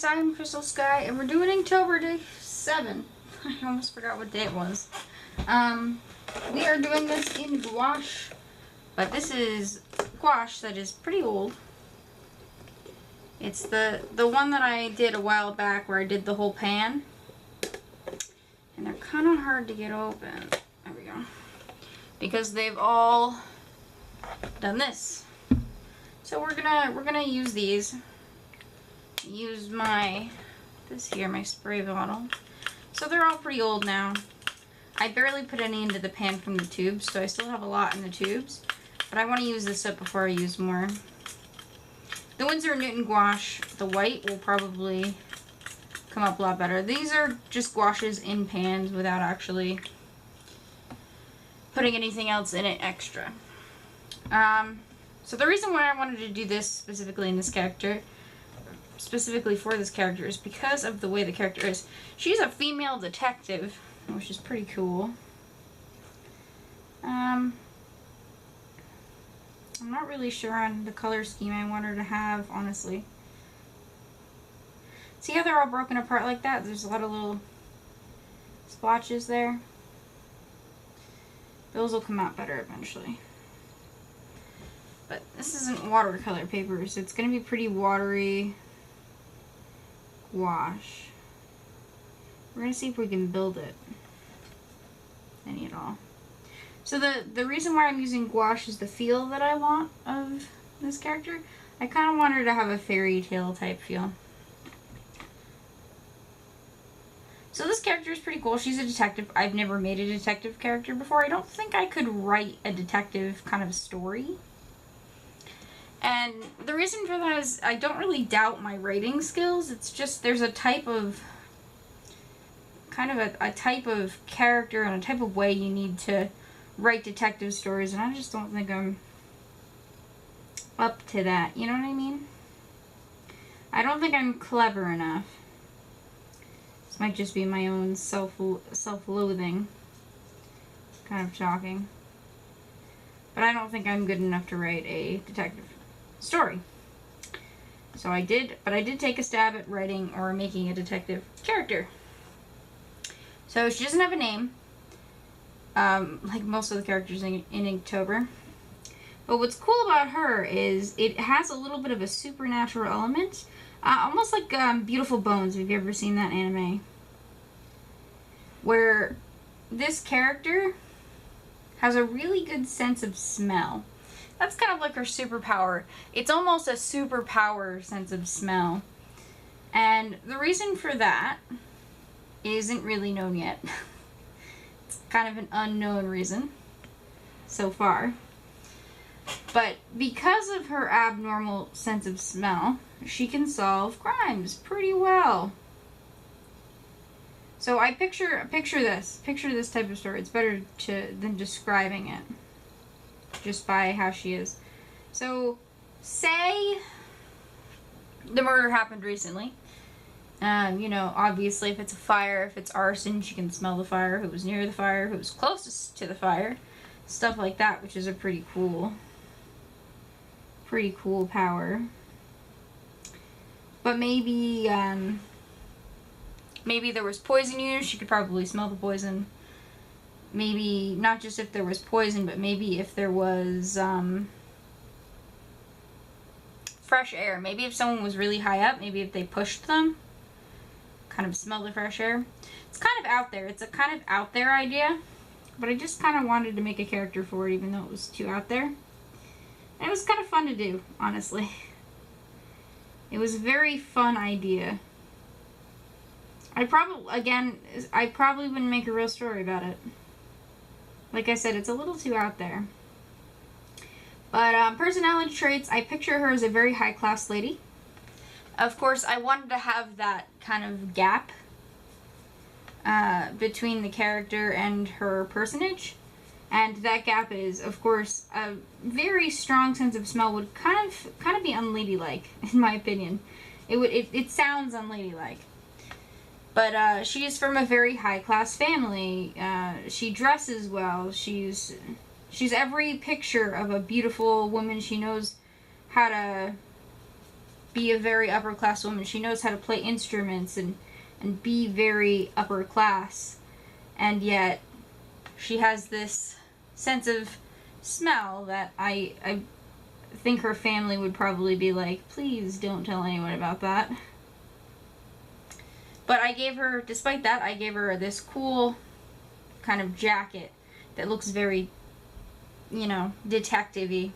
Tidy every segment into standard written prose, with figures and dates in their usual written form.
guys, I'm Crystal Sky, and we're doing Inktober Day 7. I almost forgot what day it was. We are doing this in gouache, but this is gouache that is pretty old. It's the one that I did a while back where I did the whole pan. And they're kind of hard to get open. There we go. Because they've all done this. So we're gonna use these. Use my spray bottle. So they're all pretty old now. I barely put any into the pan from the tubes, so I still have a lot in the tubes. But I want to use this up before I use more. The Winsor & Newton gouache, the white, will probably come up a lot better. These are just gouaches in pans without actually putting anything else in it extra. So the reason why I wanted to do this specifically in this character, specifically for this character, is because of the way the character is. She's a female detective, which is pretty cool. I'm not really sure on the color scheme I want her to have, honestly. See how they're all broken apart like that? There's a lot of little splotches there. Those will come out better eventually. But this isn't watercolor paper, so it's going to be pretty watery gouache. We're going to see if we can build it. Any at all. So the reason why I'm using gouache is the feel that I want of this character. I kind of want her to have a fairy tale type feel. So this character is pretty cool. She's a detective. I've never made a detective character before. I don't think I could write a detective kind of story. And the reason for that is I don't really doubt my writing skills. It's just there's a type of, kind of a type of character and a type of way you need to write detective stories, and I just don't think I'm up to that. You know what I mean? I don't think I'm clever enough. This might just be my own self-loathing. Kind of shocking. But I don't think I'm good enough to write a detective story. So I did take a stab at writing or making a detective character. So she doesn't have a name, like most of the characters in Inktober. But what's cool about her is it has a little bit of a supernatural element, almost like Beautiful Bones. Have you ever seen that anime? Where this character has a really good sense of smell. That's kind of like her superpower. It's almost a superpower sense of smell. And the reason for that isn't really known yet. It's kind of an unknown reason so far. But because of her abnormal sense of smell, she can solve crimes pretty well. So I picture this type of story. It's better than describing it just by how she is. So say the murder happened recently. You know, obviously if it's a fire, if it's arson, she can smell the fire, who was near the fire, who was closest to the fire, stuff like that, which is a pretty cool power. But maybe there was poison used, she could probably smell the poison. Maybe not just if there was poison, but maybe if there was fresh air. Maybe if someone was really high up, maybe if they pushed them, kind of smell the fresh air. It's kind of out there. It's a kind of out there idea, but I just kind of wanted to make a character for it, even though it was too out there. And it was kind of fun to do, honestly. It was a very fun idea. I probably wouldn't make a real story about it. Like I said, it's a little too out there. But personality traits, I picture her as a very high-class lady. Of course, I wanted to have that kind of gap between the character and her personage. And that gap is, of course, a very strong sense of smell would kind of be unladylike, in my opinion. It sounds unladylike. But she is from a very high-class family. She dresses well. She's every picture of a beautiful woman. She knows how to be a very upper class woman. She knows how to play instruments and be very upper class. And yet she has this sense of smell that I think her family would probably be like, please don't tell anyone about that. But I gave her, despite that, I gave her this cool kind of jacket that looks very, you know, detective-y.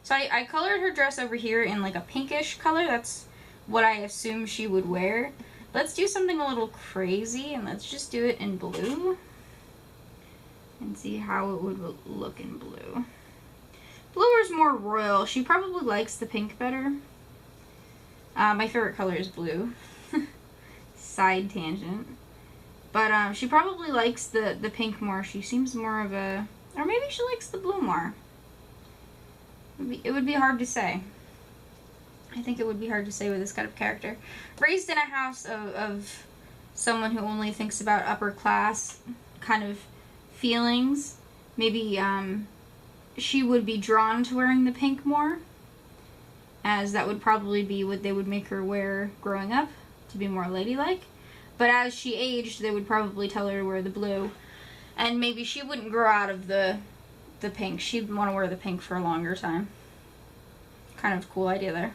So I colored her dress over here in like a pinkish color. That's what I assume she would wear. Let's do something a little crazy, and let's just do it in blue. And see how it would look in blue. Blue is more royal. She probably likes the pink better. My favorite color is blue. Side tangent. But she probably likes the pink more. She seems more of a... Or maybe she likes the blue more. It would be hard to say. I think it would be hard to say with this kind of character. Raised in a house of someone who only thinks about upper class kind of feelings. Maybe she would be drawn to wearing the pink more, as that would probably be what they would make her wear growing up to be more ladylike. But as she aged, they would probably tell her to wear the blue, and maybe she wouldn't grow out of the pink. She'd want to wear the pink for a longer time. Kind of cool idea there.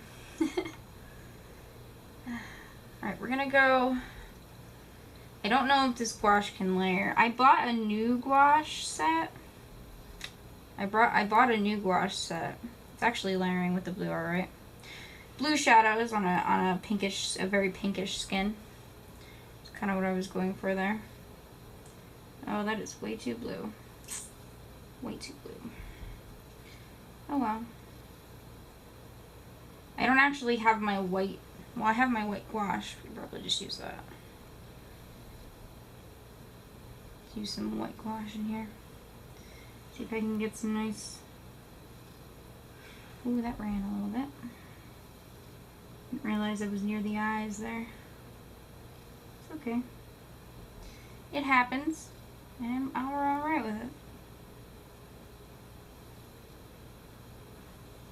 Alright, we're gonna go... I don't know if this gouache can layer. I bought a new gouache set. I bought a new gouache set. It's actually layering with the blue, alright. Blue shadows on a pinkish, a very pinkish skin. That's kind of what I was going for there. Oh, that is way too blue. Way too blue. Oh well. I don't actually have my white... Well, I have my white gouache. We could probably just use that. Use some white gouache in here. See if I can get some nice... Ooh, that ran a little bit. Didn't realize I was near the eyes there. It's okay. It happens. And I'm alright with it.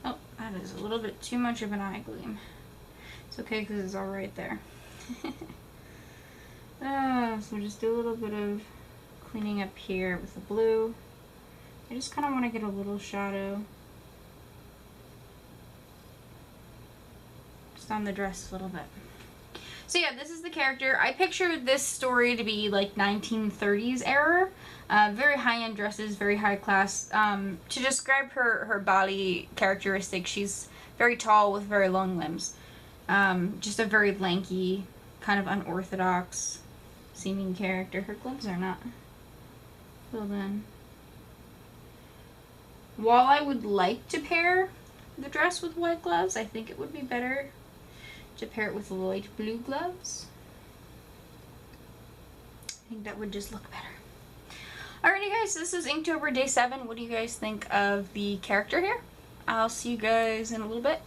Oh, that is a little bit too much of an eye gleam. It's okay because it's all right there. So just do a little bit of cleaning up here with the blue. I just kind of want to get a little shadow just on the dress a little bit. So yeah, this is the character. I pictured this story to be like 1930s era. Very high-end dresses, very high class. To describe her body characteristics, she's very tall with very long limbs. Just a very lanky, kind of unorthodox seeming character. Her gloves are not filled in. While I would like to pair the dress with white gloves, I think it would be better to pair it with light blue gloves. I think that would just look better. Alrighty guys, this is Inktober Day 7. What do you guys think of the character here? I'll see you guys in a little bit.